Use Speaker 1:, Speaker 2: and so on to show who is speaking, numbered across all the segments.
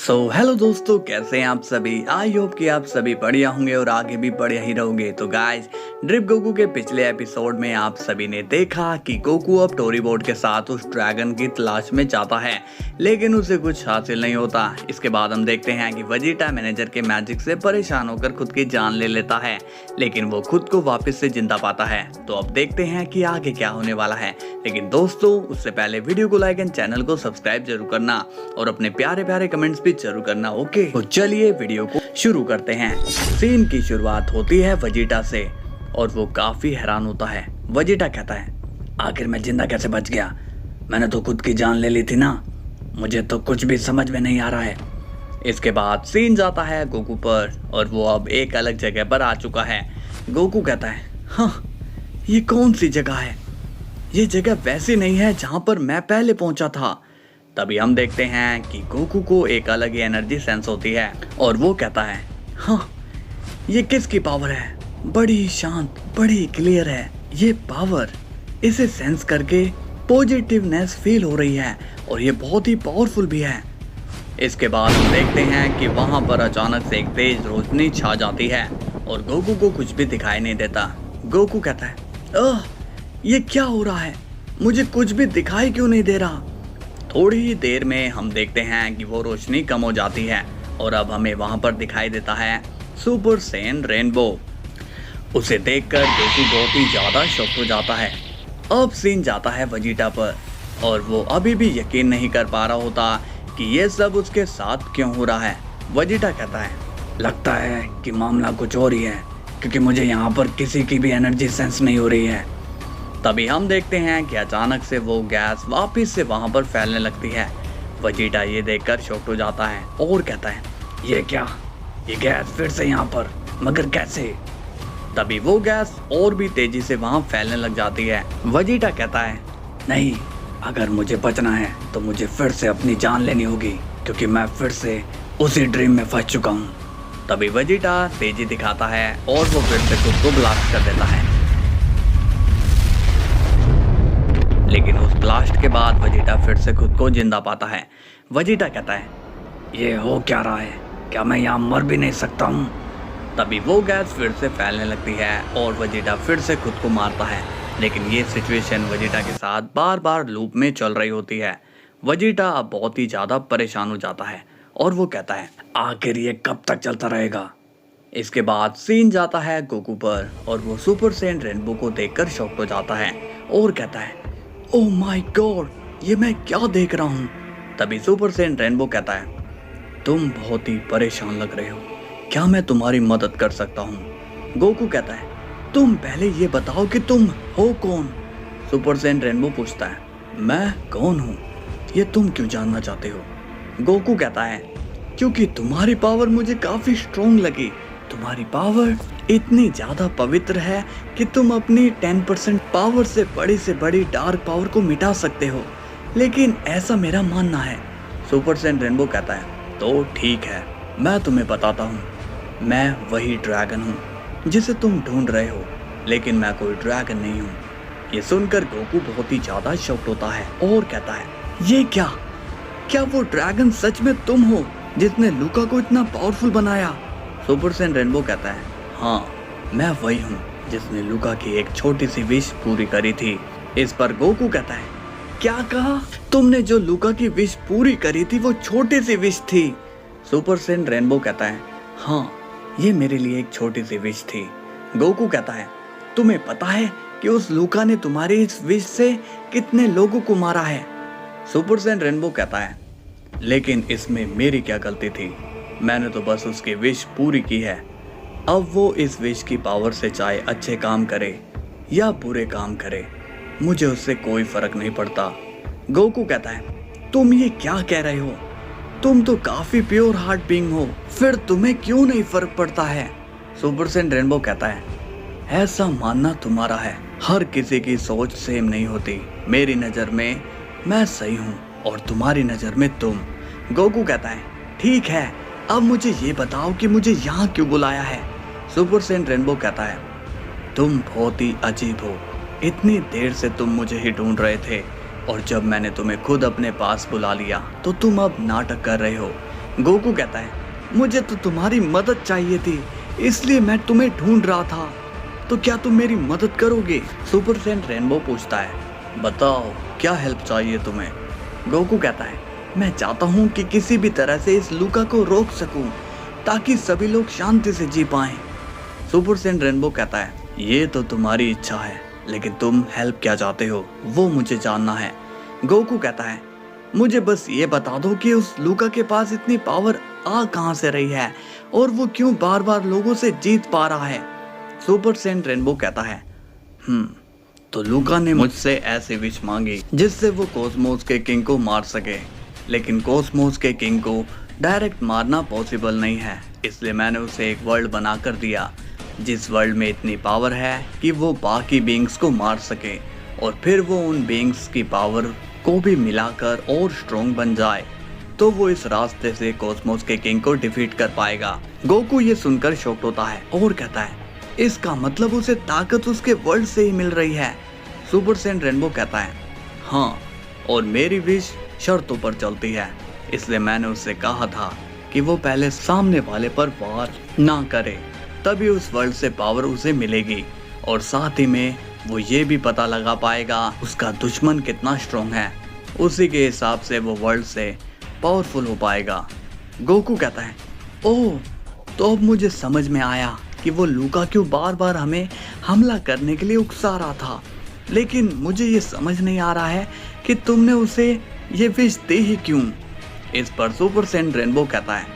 Speaker 1: Hello दोस्तों, कैसे हैं आप सभी। आई होप कि आप सभी बढ़िया होंगे और आगे भी बढ़िया ही रहोगे। तो गाइस, ड्रिप गोकू के पिछले एपिसोड में आप सभी ने देखा कि गोकू अब टोरीबोट के साथ उस ड्रैगन की तलाश में जाता है, लेकिन उसे कुछ हासिल नहीं होता। इसके बाद हम देखते हैं कि वेजिटा मैनेजर के मैजिक से परेशान होकर खुद की जान ले लेता है, लेकिन वो खुद को वापस से जिंदा पाता है। तो अब देखते हैं कि आगे क्या होने वाला है। लेकिन दोस्तों, उससे पहले वीडियो को लाइक एंड चैनल को सब्सक्राइब जरूर करना और अपने प्यारे प्यारे कमेंट्स भी जरूर करना। ओके, तो चलिए वीडियो को शुरू करते हैं। सीन की शुरुआत होती है वेजिटा से और वो काफी हैरान होता है। वेजिटा कहता है, आखिर मैं जिंदा कैसे बच गया? मैंने तो खुद की जान ले ली थी ना। मुझे तो कुछ भी समझ में नहीं आ रहा है। इसके बाद सीन जाता है गोकू पर और वो अब एक अलग जगह पर आ चुका है। गोकू कहता है, हाँ, ये कौन सी जगह है? ये जगह वैसी नहीं है जहां पर मैं पहले पहुंचा था। तभी हम देखते हैं कि गोकू को एक अलग ही एनर्जी सेंस होती है और वो कहता है, हाँ, ये किसकी पावर है? बड़ी शांत, बड़ी क्लियर है ये पावर। इसे सेंस करके पॉजिटिवनेस फील हो रही है और ये बहुत ही पावरफुल भी है। इसके बाद हम देखते हैं कि वहां पर अचानक से एक तेज रोशनी छा जाती है और गोकू को कुछ भी दिखाई नहीं देता। गोकू कहता है, ये क्या हो रहा है? मुझे कुछ भी दिखाई क्यों नहीं दे रहा? थोड़ी ही देर में हम देखते हैं कि वो रोशनी कम हो जाती है और अब हमें वहां पर दिखाई देता है सुपर सैयन रेनबो। उसे देखकर गोकू बहुत ही ज्यादा शॉक हो जाता है। अब सीन जाता है वेजिटा पर और वो अभी भी यकीन नहीं कर पा रहा होता कि ये सब उसके साथ क्यों हो रहा है। वेजिटा कहता है, लगता है कि मामला कुछ और ही है, क्योंकि मुझे यहाँ पर किसी की भी एनर्जी सेंस नहीं हो रही है। तभी हम देखते हैं कि अचानक से वो गैस वापस से वहां पर फैलने लगती है। वेजिटा ये देखकर शॉक्ड हो जाता है और कहता है, ये क्या? ये गैस फिर से यहाँ पर, मगर कैसे? तभी वो गैस और भी तेजी से वहां फैलने लग जाती है। वेजिटा कहता है, नहीं, अगर मुझे बचना है तो मुझे फिर से अपनी जान लेनी होगी, क्योंकि मैं फिर से उसी ड्रीम में फंस चुका हूँ। तभी वेजिटा तेजी दिखाता है और वो फिर से खुद को ब्लास्ट कर देता है। लेकिन उस ब्लास्ट के बाद वेजिटा फिर से खुद को जिंदा पाता है। वेजिटा कहता है, ये हो क्या रहा है? क्या मैं यहाँ मर भी नहीं सकता हूँ? तभी वो गैस फिर से फैलने लगती है और वेजिटा फिर से खुद को मारता है। लेकिन ये सिचुएशन वेजिटा के साथ बार बार लूप में चल रही होती है। वेजिटा अब बहुत ही ज़्यादा परेशान हो जाता है और वो कहता है, आखिर ये कब तक चलता रहेगा? इसके बाद सीन जाता है गोकू पर और वो सुपर सैयन रेनबो को देखकर शॉक्ड हो जाता है और कहता है, ओह माय गॉड, ये मैं क्या देख रहा हूँ? तभी सुपर सैयन रेनबो कहता है, तुम बहुत ही परेशान लग रहे हो, क्या मैं तुम्हारी मदद कर सकता हूँ? गोकू कहता है, तुम पहले ये बताओ कि तुम हो कौन? सुपर सैयन रेनबो पूछता है, मैं कौन हूँ ये तुम क्यों जानना चाहते हो? गोकू कहता है, क्योंकि तुम्हारी पावर मुझे काफी स्ट्रॉन्ग लगी। तुम्हारी पावर इतनी ज्यादा पवित्र है कि तुम अपनी 10% पावर से बड़ी डार्क पावर को मिटा सकते हो, लेकिन ऐसा मेरा मानना है। सुपर सैयन रेनबो कहता है, तो ठीक है, मैं तुम्हें बताता हूँ। मैं वही ड्रैगन हूँ जिसे तुम ढूंढ रहे हो, लेकिन मैं कोई ड्रैगन नहीं हूँ। ये सुनकर गोकू बहुत ही ज्यादा शॉक्ड होता है और कहता है, ये क्या वो ड्रैगन सच में तुम हो जिसने लूका को इतना पावरफुल बनाया? सुपर सैयन रेनबो कहता है, हाँ, मैं वही हूँ जिसने लूका की एक छोटी सी विश पूरी करी थी। इस पर गोकू कहता है, क्या कहा तुमने? जो लूका की विश पूरी करी थी वो छोटी सी विश थी? सुपर सैयन रेनबो कहता है, हाँ, ये मेरे लिए एक छोटी सी विश थी। गोकू कहता है, तुम्हें पता है कि उस लूका ने तुम्हारी इस विश से कितने लोगों को मारा है? सुपर सैयन रेनबो कहता है, लेकिन इसमें मेरी क्या गलती थी? मैंने तो बस उसकी विश पूरी की है। अब वो इस विश की पावर से चाहे अच्छे काम करे या बुरे काम करे, मुझे उससे कोई फर्क नहीं पड़ता। गोकू कहता है, तुम ये क्या कह रहे हो? तुम तो काफी प्योर हार्ट बीइंग हो, फिर तुम्हें क्यों नहीं फर्क पड़ता है? सुपर सैयन रेनबो कहता है, ऐसा मानना तुम्हारा है, हर किसी की सोच सेम नहीं होती। मेरी नजर में मैं सही हूँ और तुम्हारी नजर में तुम। गोकू कहता है, ठीक है, अब मुझे ये बताओ कि मुझे यहाँ क्यों बुलाया है? सुपर सैयन रेनबो कहता है, तुम बहुत ही अजीब हो। इतनी देर से तुम मुझे ही ढूंढ रहे थे और जब मैंने तुम्हें खुद अपने पास बुला लिया तो तुम अब नाटक कर रहे हो गोकू कहता है, मुझे तो तुम्हारी मदद चाहिए थी, इसलिए मैं तुम्हें ढूंढ रहा था, तो क्या तुम मेरी मदद करोगे? सुपर सैयन रेनबो पूछता है, बताओ क्या हेल्प चाहिए तुम्हें? गोकू कहता है, मैं चाहता हूँ कि किसी भी तरह से इस लूका को रोक सकूं, ताकि सभी लोग शांति से जी पाएं। सुपर सैयन रेनबो कहता है, ये तो तुम्हारी इच्छा है, लेकिन तुम हेल्प क्या चाहते हो वो मुझे जानना है। गोकू कहता है, मुझे बस ये बता दो कि उस लूका के पास इतनी पावर आ कहां से रही है और वो क्यों बार बार लोगों से जीत पा रहा है। सुपर सैयन रेनबो कहता है, तो लूका ने मुझसे ऐसी विश मांगी जिससे वो कॉस्मोस के किंग को मार सके, लेकिन कॉस्मोस के किंग को डायरेक्ट मारना पॉसिबल नहीं है, इसलिए मैंने उसे एक वर्ल्ड बनाकर दिया जिस वर्ल्ड में इतनी पावर है कि वो बाकी बीइंग्स को मार सके, और फिर वो उन बीइंग्स की पावर को भी मिलाकर और स्ट्रॉन्ग बन जाए, तो वो इस रास्ते से कॉस्मोस के किंग को डिफीट कर पाएगा। गोकू ये सुनकर शॉक्ड होता है और कहता है, इसका मतलब उसे ताकत उसके वर्ल्ड से ही मिल रही है। सुपर सैयन रेनबो कहता है, हाँ, और मेरी विश शर्तों पर चलती है, इसलिए मैंने उससे कहा था कि वो पहले सामने वाले पर वार ना करे, तभी उस वर्ल्ड से पावर उसे मिलेगी, और साथ ही में वो ये भी पता लगा पाएगा उसका दुश्मन कितना स्ट्रॉन्ग है, उसी के हिसाब से वो वर्ल्ड से पावरफुल हो पाएगा। गोकू कहता है, ओह, तो अब मुझे समझ में आया कि वो लूका क्यों बार बार हमें हमला करने के लिए उकसा रहा था, लेकिन मुझे ये समझ नहीं आ रहा है कि तुमने उसे ये विश दी ही क्यों। इस पर सुपर सैयन रेनबो कहता है,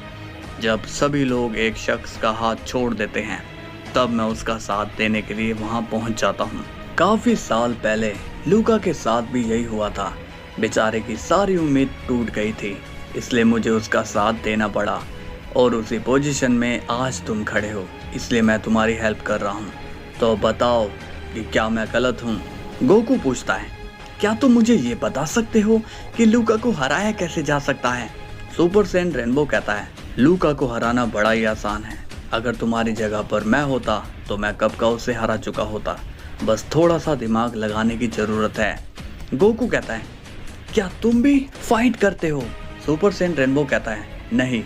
Speaker 1: जब सभी लोग एक शख्स का हाथ छोड़ देते हैं तब मैं उसका साथ देने के लिए वहां पहुंच जाता हूं। काफी साल पहले लूका के साथ भी यही हुआ था, बेचारे की सारी उम्मीद टूट गई थी, इसलिए मुझे उसका साथ देना पड़ा, और उसी पोजीशन में आज तुम खड़े हो, इसलिए मैं तुम्हारी हेल्प कर रहा हूँ। तो बताओ कि क्या मैं गलत हूँ? गोकू पूछता है, क्या तुम मुझे ये बता सकते हो कि लूका को हराया कैसे जा सकता है? सुपर सैयन रेनबो कहता है, लूका को हराना बड़ा ही आसान है, अगर तुम्हारी जगह पर मैं होता तो मैं कब का उसे हरा चुका होता, बस थोड़ा सा दिमाग लगाने की जरूरत है। गोकू कहता है, क्या तुम भी फाइट करते हो? सुपर सैयन रेनबो कहता है, नहीं,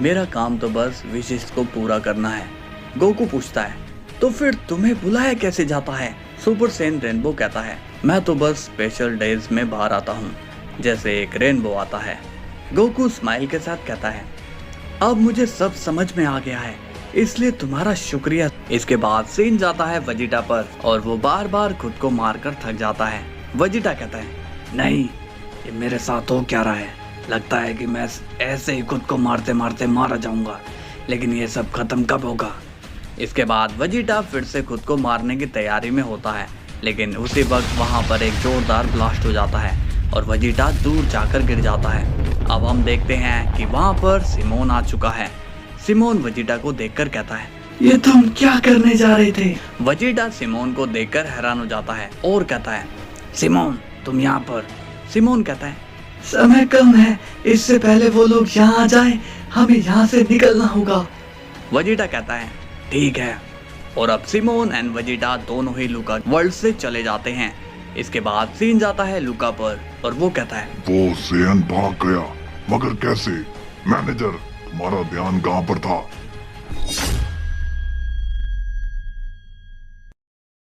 Speaker 1: मेरा काम तो बस विशेष को पूरा करना है। गोकू पूछता है, तो फिर तुम्हें बुलाया कैसे जाता है? सुपर सैयन रेनबो कहता है, मैं तो बस स्पेशल डेज में बाहर आता हूँ, जैसे एक रेनबो आता है। गोकू स्माइल के साथ कहता है, अब मुझे सब समझ में आ गया है, इसलिए तुम्हारा शुक्रिया। इसके बाद सीन जाता है वेजिटा पर, और वो बार बार खुद को मारकर थक जाता है। वेजिटा कहता है, नहीं, ये मेरे साथ हो क्या रहा है? लगता है कि मैं ऐसे ही खुद को मारते मारते मारा जाऊंगा, लेकिन ये सब खत्म कब होगा? इसके बाद वेजिटा फिर से खुद को मारने की तैयारी में होता है, लेकिन उसी वक्त वहाँ पर एक जोरदार ब्लास्ट हो जाता है और वेजिटा दूर जाकर गिर जाता है। अब हम देखते हैं कि वहाँ पर सिमोन आ चुका है। सिमोन वेजिटा को देखकर कहता है, ये तुम क्या करने जा रहे थे? वेजिटा सिमोन को देखकर हैरान हो जाता है और कहता है, सिमोन तुम यहाँ पर? सिमोन कहता है, समय कम है, इससे पहले वो लोग यहाँ आ जाए, हमें यहाँ से निकलना होगा। वेजिटा कहता है, ठीक है, और अब सिमोन एंड वेजिटा दोनों ही लूका वर्ल्ड से चले जाते हैं। इसके बाद सीन जाता है लूका पर, और वो कहता है,
Speaker 2: वो सेयन भाग गया, मगर कैसे? मैनेजर, तुम्हारा ध्यान कहाँ पर था?